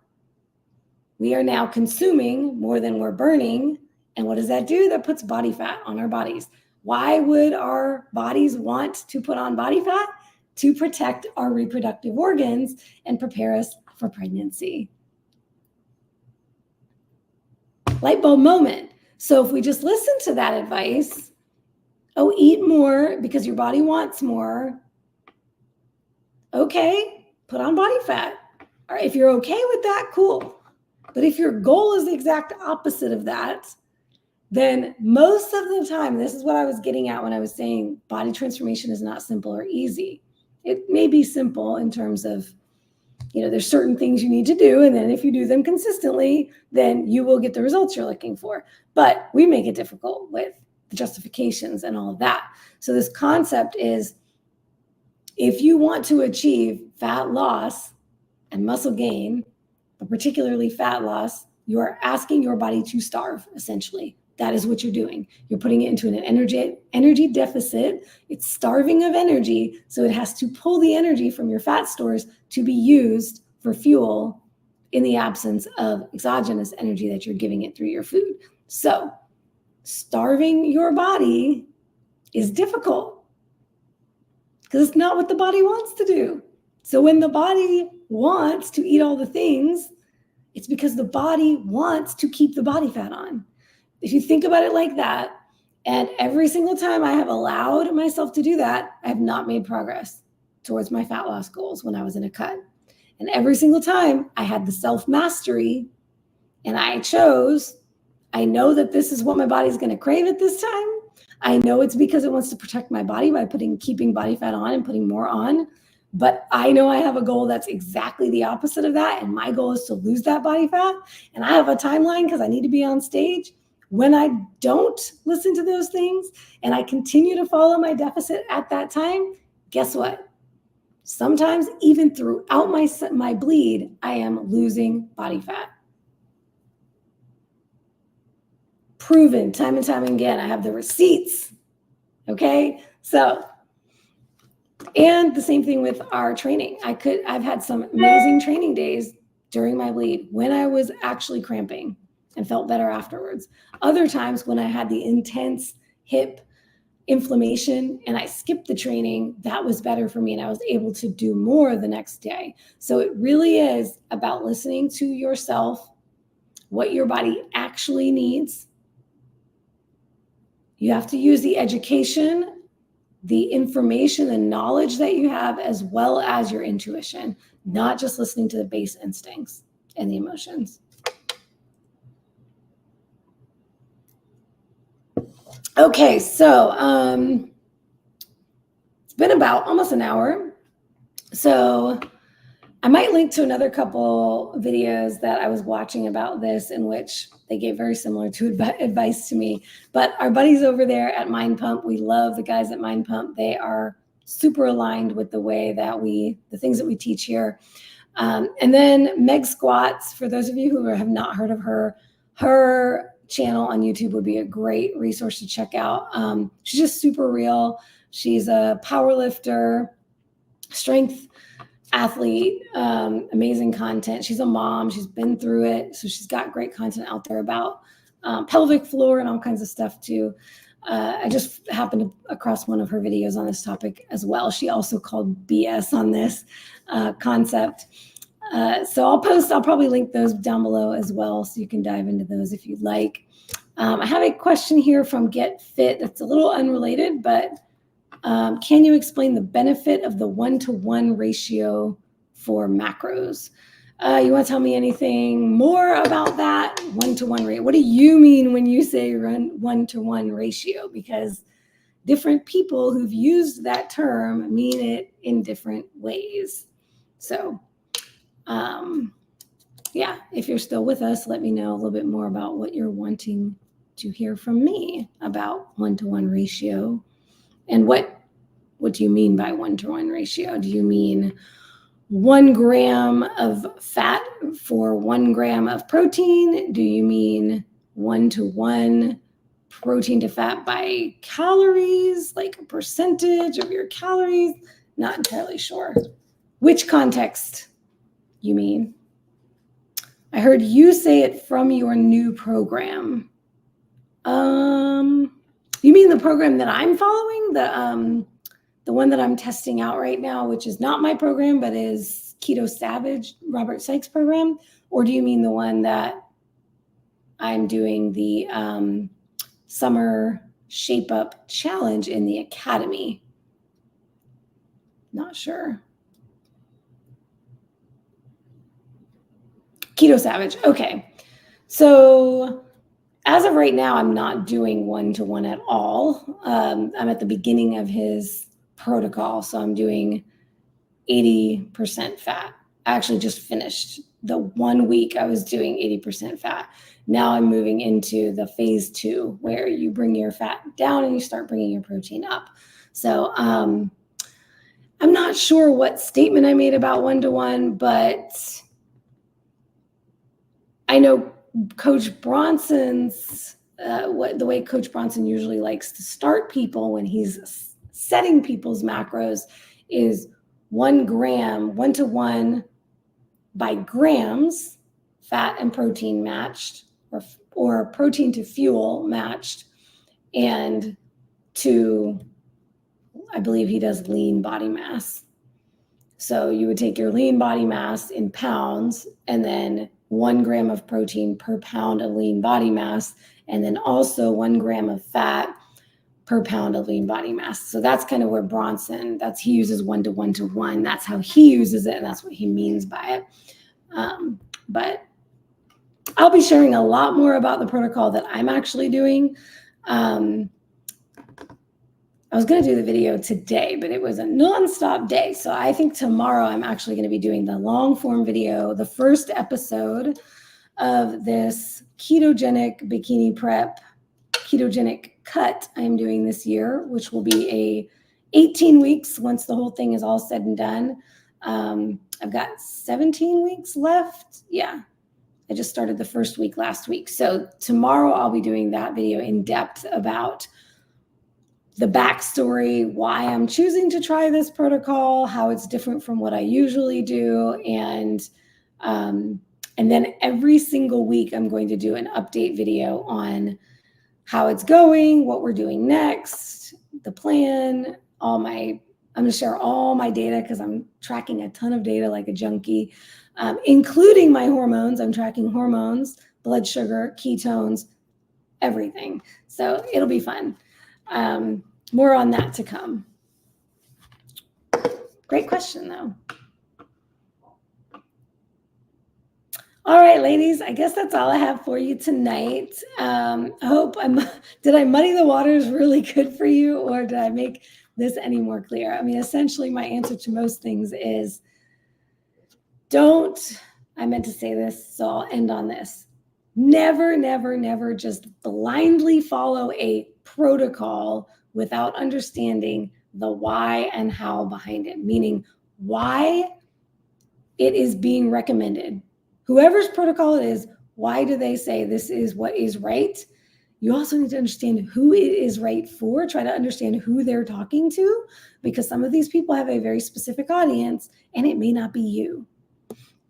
We are now consuming more than we're burning. And what does that do? That puts body fat on our bodies. Why would our bodies want to put on body fat? To protect our reproductive organs and prepare us for pregnancy. Light bulb moment. So if we just listen to that advice, oh, eat more because your body wants more. Okay, put on body fat. All right, if you're okay with that, cool. But if your goal is the exact opposite of that, then most of the time, this is what I was getting at when I was saying body transformation is not simple or easy. It may be simple in terms of, there's certain things you need to do, and then if you do them consistently, then you will get the results you're looking for. But we make it difficult with the justifications and all of that. So this concept is, if you want to achieve fat loss and muscle gain, but particularly fat loss, you are asking your body to starve, essentially. That is what you're doing. You're putting it into an energy deficit. It's starving of energy, so it has to pull the energy from your fat stores to be used for fuel in the absence of exogenous energy that you're giving it through your food. So starving your body is difficult because it's not what the body wants to do. So when the body wants to eat all the things, it's because the body wants to keep the body fat on. If you think about it like that, and every single time I have allowed myself to do that, I have not made progress towards my fat loss goals when I was in a cut. And every single time I had the self-mastery and I know that this is what my body's going to crave at this time. I know it's because it wants to protect my body by keeping body fat on and putting more on. But I know I have a goal that's exactly the opposite of that. And my goal is to lose that body fat. And I have a timeline because I need to be on stage. When I don't listen to those things and I continue to follow my deficit at that time, guess what? Sometimes even throughout my bleed, I am losing body fat. Proven time and time again. I have the receipts. Okay. So, and the same thing with our training. I've had some amazing training days during my bleed when I was actually cramping and felt better afterwards. Other times when I had the intense hip inflammation and I skipped the training, that was better for me and I was able to do more the next day. So it really is about listening to yourself, what your body actually needs. You have to use the education, the information, the knowledge that you have, as well as your intuition, not just listening to the base instincts and the emotions. Okay, so it's been about almost an hour. So I might link to another couple videos that I was watching about this in which they gave very similar to advice to me. But our buddies over there at Mind Pump, we love the guys at Mind Pump. They are super aligned with the way that the things that we teach here. And then Meg Squats, for those of you who have not heard of her channel on YouTube would be a great resource to check out. She's just super real. She's a power lifter, strength athlete, amazing content. She's a mom. She's been through it. So she's got great content out there about pelvic floor and all kinds of stuff too. I just happened across one of her videos on this topic as well. She also called BS on this concept. So I'll probably link those down below as well, so you can dive into those if you'd like. I have a question here from Get Fit that's a little unrelated, but can you explain the benefit of the 1-to-1 ratio for macros? You want to tell me anything more about that 1-to-1 ratio? What do you mean when you say 1-to-1 ratio? Because different people who've used that term mean it in different ways. So yeah, if you're still with us, let me know a little bit more about what you're wanting to hear from me about 1-to-1 ratio. And what do you mean by 1-to-1 ratio? Do you mean 1 gram of fat for 1 gram of protein? Do you mean 1-to-1 protein to fat by calories, like a percentage of your calories? Not entirely sure. Which context you mean? I heard you say it from your new program. You mean the program that I'm following? The one that I'm testing out right now, which is not my program, but is Keto Savage, Robert Sykes' program? Or do you mean the one that I'm doing the Summer Shape Up Challenge in the Academy? Not sure. Keto Savage. Okay. So as of right now, I'm not doing 1-to-1 at all. I'm at the beginning of his protocol. So I'm doing 80% fat. I actually just finished the 1 week I was doing 80% fat. Now I'm moving into the phase 2 where you bring your fat down and you start bringing your protein up. So I'm not sure what statement I made about 1-to-1, but I know Coach Bronson's, the way Coach Bronson usually likes to start people when he's setting people's macros is 1 gram, 1-to-1 by grams, fat and protein matched, or protein to fuel matched, and to, I believe he does lean body mass. So you would take your lean body mass in pounds and then 1 gram of protein per pound of lean body mass, and then also 1 gram of fat per pound of lean body mass. So that's kind of where Bronson, he uses 1-to-1. That's how he uses it, and that's what he means by it. But I'll be sharing a lot more about the protocol that I'm actually doing. I was going to do the video today, but it was a nonstop day. So I think tomorrow I'm actually going to be doing the long form video, the first episode of this ketogenic bikini prep, ketogenic cut I'm doing this year, which will be 18 weeks once the whole thing is all said and done. I've got 17 weeks left. Yeah, I just started the first week last week. So tomorrow I'll be doing that video in depth about the backstory, why I'm choosing to try this protocol, how it's different from what I usually do. And then every single week I'm going to do an update video on how it's going, what we're doing next, the plan, I'm going to share all my data because I'm tracking a ton of data like a junkie, including my hormones. I'm tracking hormones, blood sugar, ketones, everything. So it'll be fun. More on that to come. Great question, though. All right, ladies, I guess that's all I have for you tonight. I hope did I muddy the waters really good for you, or did I make this any more clear? I mean, essentially my answer to most things is I meant to say this, so I'll end on this. Never, never, never just blindly follow a protocol without understanding the why and how behind it, meaning why it is being recommended. Whoever's protocol it is, why do they say this is what is right? You also need to understand who it is right for. Try to understand who they're talking to, because some of these people have a very specific audience and it may not be you.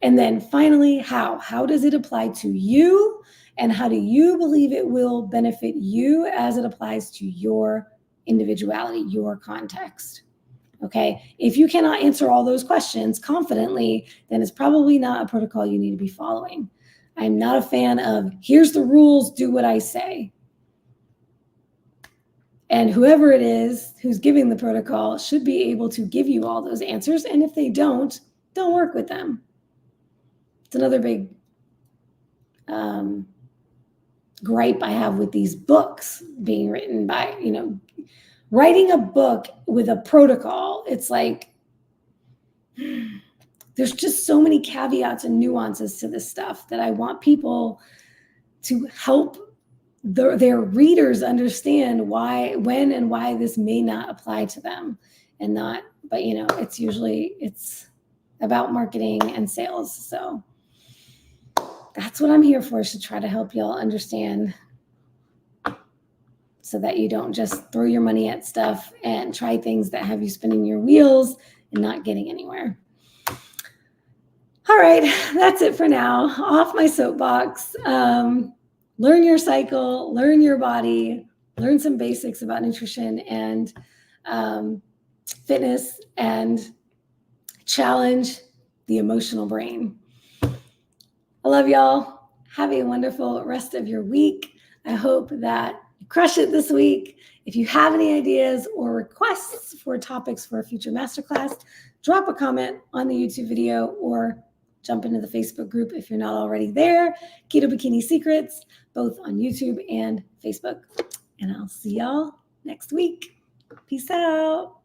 And then finally, how? How does it apply to you? And how do you believe it will benefit you as it applies to your individuality, your context? Okay, if you cannot answer all those questions confidently, then it's probably not a protocol you need to be following. I'm not a fan of, here's the rules, do what I say. And whoever it is who's giving the protocol should be able to give you all those answers. And if they don't work with them. It's another big gripe I have with these books being written by, writing a book with a protocol. It's like, there's just so many caveats and nuances to this stuff that I want people to help their readers understand when and why this may not apply to them and not, but it's about marketing and sales. So that's what I'm here for, is to try to help y'all understand so that you don't just throw your money at stuff and try things that have you spinning your wheels and not getting anywhere. All right, that's it for now. Off my soapbox. Learn your cycle, learn your body, learn some basics about nutrition and fitness, and challenge the emotional brain. I love y'all. Have a wonderful rest of your week. I hope that you crush it this week. If you have any ideas or requests for topics for a future masterclass, drop a comment on the YouTube video or jump into the Facebook group if you're not already there. Keto Bikini Secrets, both on YouTube and Facebook. And I'll see y'all next week. Peace out.